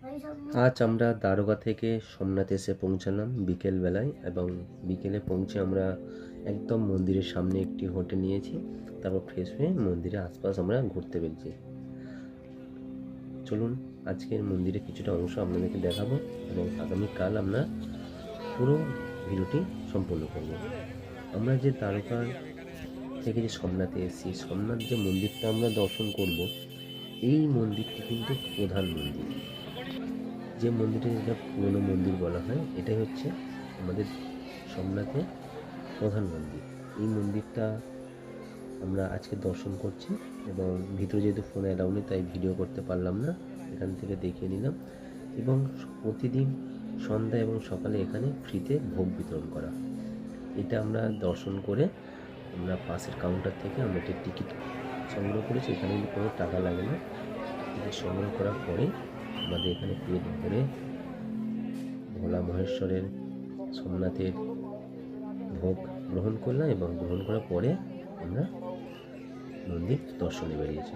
আজ আমরা দারোগা থেকে সোমনাথ এসে পৌঁছালাম বিকেলবেলায়, এবং বিকেলে পৌঁছে আমরা একদম মন্দিরের সামনে একটি হোটেল নিয়েছি। তারপর ফ্রেশ হয়ে মন্দিরের আশপাশ আমরা ঘুরতে বেরিয়েছি। চলুন আজকের মন্দিরে কিছুটা অংশ আপনাদেরকে দেখাবো, এবং আগামীকাল আমরা পুরো ভিডিওটি সম্পূর্ণ করব। আমরা যে দ্বারকা থেকে যে সোমনাথে এসেছি, সোমনাথ যে মন্দিরটা আমরা দর্শন করব, এই মন্দিরটি কিন্তু প্রধান মন্দির। যে মন্দিরটা যেটা পুরনো মন্দির বলা হয়, এটাই হচ্ছে আমাদের সোমনাথের প্রধান মন্দির। এই মন্দিরটা আমরা আজকে দর্শন করছি, এবং ভিতরে যেহেতু ফোন অ্যালাউ নেই তাই ভিডিও করতে পারলাম না, এখান থেকে দেখিয়ে নিলাম। এবং প্রতিদিন সন্ধ্যা এবং সকালে এখানে ফ্রিতে ভোগ বিতরণ করা। এটা আমরা দর্শন করে আমরা পাশের কাউন্টার থেকে আমরা একটা টিকিট সংগ্রহ করেছি। এখানে কিন্তু কোনো টাকা লাগে না। টিকিট সংগ্রহ করার পরে আমাদের এখানে পেট ভরে ভোলা মহেশ্বরের সোমনাথের ভোগ গ্রহণ করলাম, এবং গ্রহণ করার পরে আমরা মন্দির দর্শনে বেরিয়েছি।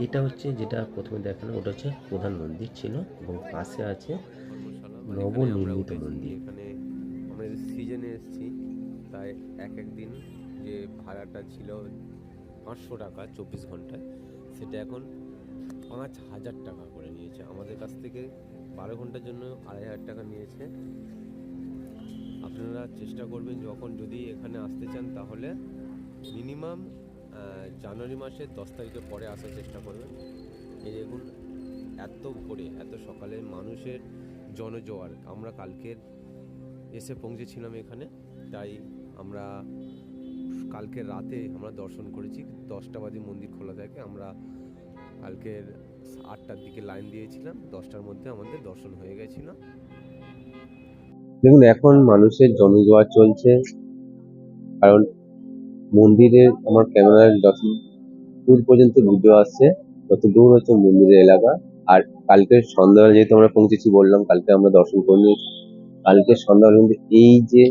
এটা হচ্ছে যেটা প্রথমে দেখানো, ওটা হচ্ছে প্রধান মন্দির ছিল, এবং পাশে আছে নবনির্মিত মন্দির। এখানে আমরা সিজনে এসেছি, তাই এক দিন যে ভাড়াটা ছিল 500 টাকা 24 ঘন্টায়, সেটা এখন 5,000 টাকা করে নিয়েছে আমাদের কাছ থেকে। 12 ঘন্টার জন্য 2,500 টাকা নিয়েছে। আপনারা চেষ্টা করবেন যখন যদি এখানে আসতে চান, তাহলে মিনিমাম জানুয়ারি মাসের 10 তারিখের পরে আসার চেষ্টা করবেন। এই দেখুন, এত ভোরে এত সকালে মানুষের জনজোয়ার। আমরা কালকের এসে পৌঁছেছিলাম এখানে, তাই আমরা কালকের রাতে আমরা দর্শন করেছি। 10টা বাজে মন্দির খোলা থাকে। আমরা কালকের 8টার দিকে লাইন দিয়েছিলাম, 10টার মধ্যে আমাদের দর্শন হয়ে গেছিল। দেখুন এখন মানুষের জনজোয়ার চলছে, কারণ মন্দিরে আমার ক্যামেরার যত দূর পর্যন্ত ভিডিও আসছে, তত দূর হচ্ছে মন্দিরের এলাকা। আর কালকে সন্ধ্যাবেলা যেহেতু আমরা পৌঁছেছি, বললাম কালকে আমরা দর্শন করে নিয়েছি। কালকে সন্ধ্যাবেলা কিন্তু এই যে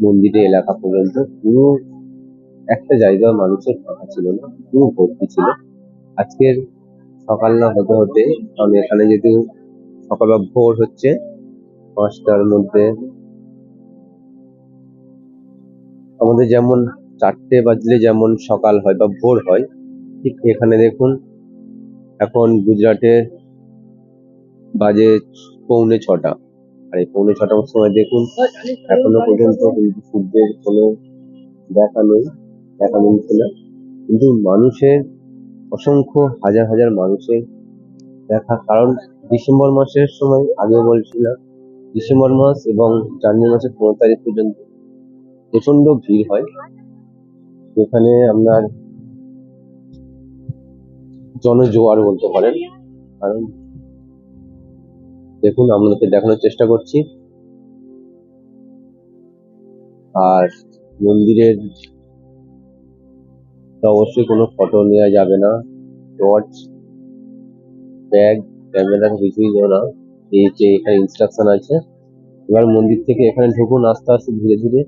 মন্দিরের এলাকা পর্যন্ত পুরো একটা জায়গা মানুষের ফাঁকা ছিল না, পুরো ভর্তি ছিল। আজকের সকাল না হতে হতে, কারণ এখানে যেহেতু সকাল ভোর হচ্ছে 5টার মধ্যে, আমাদের যেমন 4টে বাজলে যেমন সকাল হয় বা ভোর হয়, ঠিক এখানে দেখুন এখন গুজরাটে বাজে 6:45। আর এই 6:45 সময় দেখুন এখনো পর্যন্ত কিন্তু সূর্যের কোনো দেখা মিলছে না। কিন্তু মানুষের অসংখ্য হাজার হাজার মানুষের দেখা, কারণ ডিসেম্বর মাসের সময় আগে বলছিলাম, ডিসেম্বর মাস এবং জানুয়ারি মাসের 15 তারিখ পর্যন্ত প্রচন্ড ভিড় হয়, যেখানে আপনার জনজোয়ার বলতে পারেন। কারণ দেখুন আপনাদেরকে দেখানোর চেষ্টা করছি। আর মন্দিরের অবশ্যই কোনো ফটো নেওয়া যাবে না, টর্চ, ব্যাগ, ক্যামেরা কিছুই দেবো না। এই যে এখানে ইনস্ট্রাকশন আছে। এবার মন্দির থেকে এখানে ঢুকুন, আস্তে আস্তে ধীরে ধীরে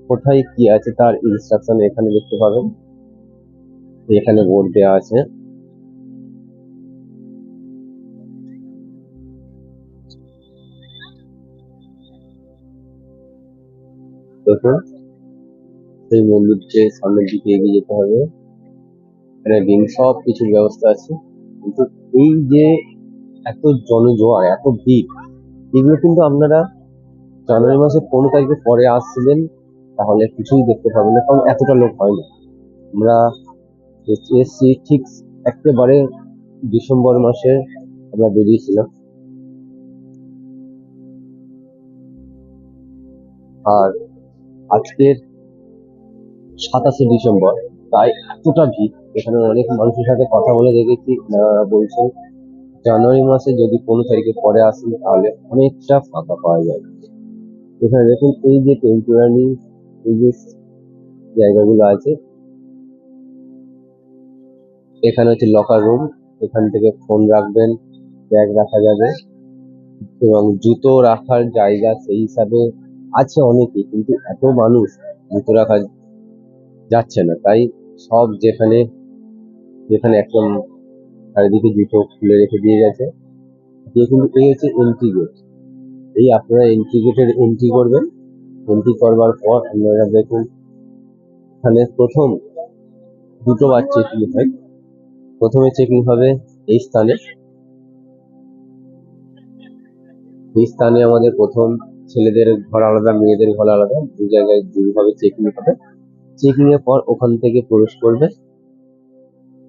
কোথায় কি আছে তার ইনস্ট্রাকশন এখানে দেখতে পাবেন। এখানে বোর্ড দেওয়া আছে। দেখুন সেই মন্দিরকে সামনের দিকে এগিয়ে যেতে হবে। এখানে দিন সব কিছুর ব্যবস্থা আছে, কিন্তু এই যে এত জনজোয়ার, এত ভিড়, এগুলো কিন্তু আপনারা জানুয়ারি মাসের 15 তারিখের পরে আসছিলেন তাহলে কিছুই দেখতে পাবেন না, কারণ এতটা লোক হয় না। আমরা এসছি ঠিক একেবারে ডিসেম্বর মাসে আমরা বেরিয়েছিলাম। আর আজকের 27শে ডিসেম্বর, তাই এতটা ভিড়। এখানে অনেক মানুষের সাথে কথা বলে দেখেছি, বলছে জানুয়ারি মাসে যদি 15 তারিখের পরে আসেন তাহলে অনেকটা ফাঁকা পাওয়া যায়। এখানে দেখুন এই যে টেম্পোরারি এই যে জায়গাগুলো আছে, এখানে হচ্ছে লকার রুম। এখান থেকে ফোন রাখবেন, ব্যাগ রাখা যাবে, এবং জুতো রাখার জায়গা সেই হিসাবে আছে অনেকই, কিন্তু এত মানুষ জুতো রাখা যাচ্ছে না, তাই সব যেখানে যেখানে একদম চারিদিকে জুতো খুলে রেখে দিয়ে গেছে। যে কিন্তু এই হচ্ছে এন্ট্রি গেট। এই আপনারা এন্ট্রি গেটের এন্ট্রি করবেন। এন্ট্রি করবার পর আপনারা দেখুন এখানে প্রথম দুটো বার চেকিং হয়। প্রথমে চেকিং হবে এই স্থানে। এই স্থানে আমাদের প্রথম ছেলেদের ঘর আলাদা, মেয়েদের ঘর আলাদা, দু জায়গায় দুইভাবে চেকিং হবে। চেকিং এর পর ওখান থেকে প্রবেশ করবে,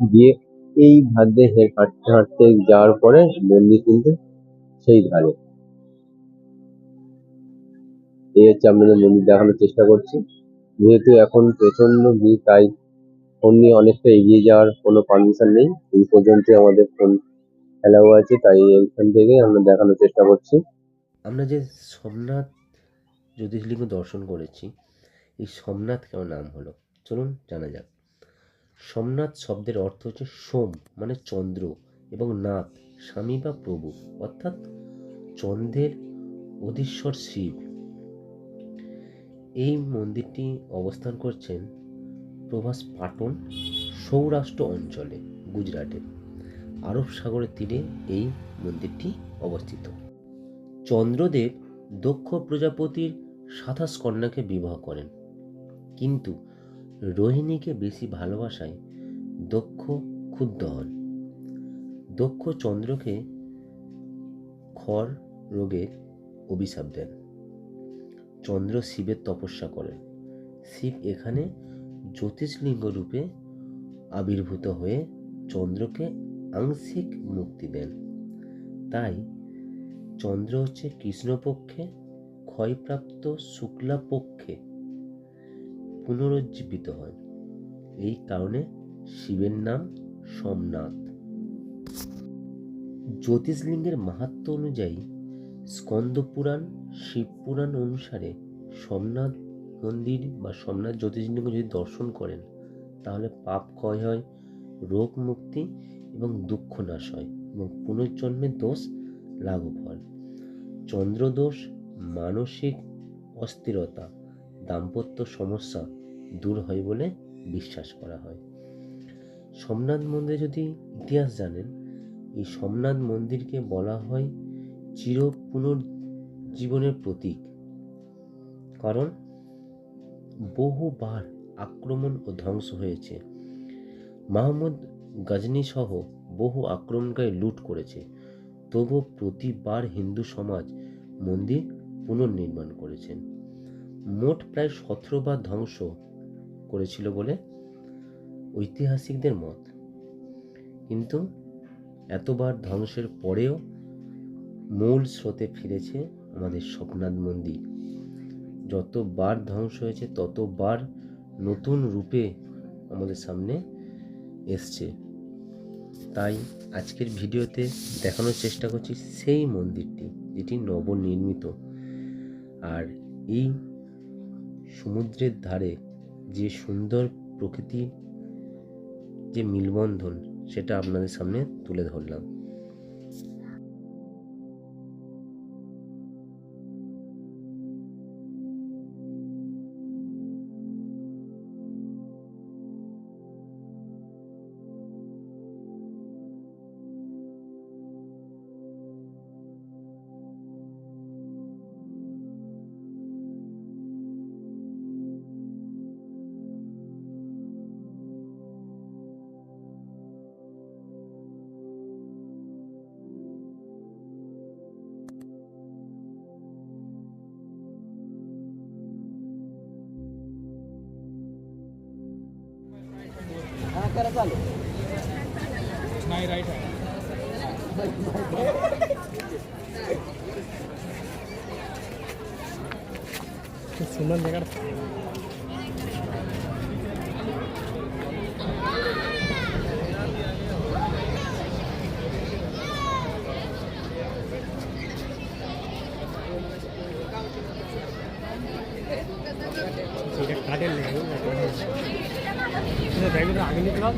দিয়ে এই ধার দিয়ে হাঁটতে হাঁটতে যাওয়ার পরে মন্দির কিন্তু সেই ধারে। এই হচ্ছে আপনাদের মন্দির দেখানোর চেষ্টা করছি। যেহেতু এখন প্রচন্ড ভিড়, তাই ফোন নিয়ে অনেকটা এগিয়ে যাওয়ার কোনো পারমিশন নেই। এই পর্যন্ত আমাদের ফোন অ্যালাউ আছে, তাই এইখান থেকে আমরা দেখানোর চেষ্টা করছি। আমরা যে সোমনাথ জ্যোতির্লিঙ্গ দর্শন করেছি, এই সোমনাথ কেন নাম হলো চলুন জানা যাক। সোমনাথ শব্দের অর্থ হচ্ছে সোম মানে চন্দ্র এবং নাথ স্বামী বা প্রভু, অর্থাৎ চন্দ্রের অধীশ্বর শিব। এই মন্দিরটি অবস্থান করছেন প্রভাস পাটন, সৌরাষ্ট্র অঞ্চলে, গুজরাটে। আরব সাগরের তীরে এই মন্দিরটি অবস্থিত। চন্দ্রদেব দক্ষ প্রজাপতির 27 কন্যাকে বিবাহ করেন, কিন্তু রোহিণীকে বেশি ভালোবাসায় দক্ষ ক্ষুব্ধ হন। দক্ষ চন্দ্রকে খর রোগের অভিশাপ দেন। চন্দ্র শিবের তপস্যা করেন। শিব এখানে জ্যোতিষলিঙ্গ রূপে আবির্ভূত হয়ে চন্দ্রকে আংশিক মুক্তি দেন। তাই চন্দ্র হচ্ছে কৃষ্ণপক্ষে ক্ষয়প্রাপ্ত শুক্লা পক্ষে পুনরুজ্জীবিত হয়। এই কারণে শিবের নাম সোমনাথ। জ্যোতিষলিঙ্গের মাহাত্ম্য অনুযায়ী স্কন্দ পুরাণ, শিব পুরাণ অনুসারে সোমনাথ মন্দির বা সোমনাথ জ্যোতির্লিঙ্গ যদি দর্শন করেন তাহলে পাপ ক্ষয় হয়, রোগ মুক্তি এবং দুঃখ নাশ হয় এবং পুনর্জন্মের দোষ লাঘব হয়। চন্দ্রদোষ, মানসিক অস্থিরতা, দাম্পত্য সমস্যা দূর হয় বলে বিশ্বাস করা হয়। সোমনাথ মন্দিরে যদি ইতিহাস জানেন, এই সোমনাথ মন্দিরকে বলা হয় চির পুনর্জীবনের প্রতীক, কারণ বহুবার আক্রমণ ও ধ্বংস হয়েছে। মাহমুদ গজনী সহ বহু আক্রমণকারী লুট করেছে, তবুও প্রতিবার হিন্দু সমাজ মন্দির পুনর্নির্মাণ করেছেন। মোট প্রায় 17 বার ধ্বংস করেছিল বলে ঐতিহাসিকদের মত, কিন্তু এতবার ধ্বংসের পরেও মূল স্রোতে ফিরেছে আমাদের সোমনাথ মন্দির। যতবার ধ্বংস হয়েছে ততবার নতুন রূপে আমাদের সামনে এসছে। তাই আজকের ভিডিওতে দেখানোর চেষ্টা করছি সেই মন্দিরটি যেটি নবনির্মিত। আর এই সমুদ্রের ধারে যে সুন্দর প্রকৃতির যে মিলবন্ধন, সেটা আপনাদের সামনে তুলে ধরলাম। नाही राईट आहे सुमन जगड काटेल नहीं आगे निकला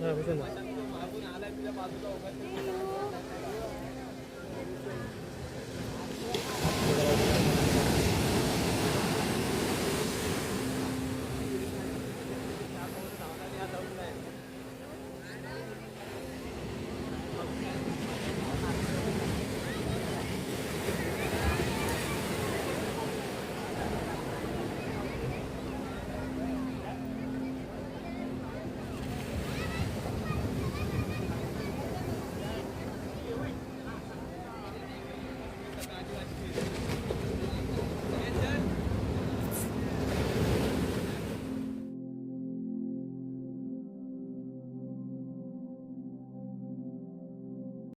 হ্যাঁ বুঝলেন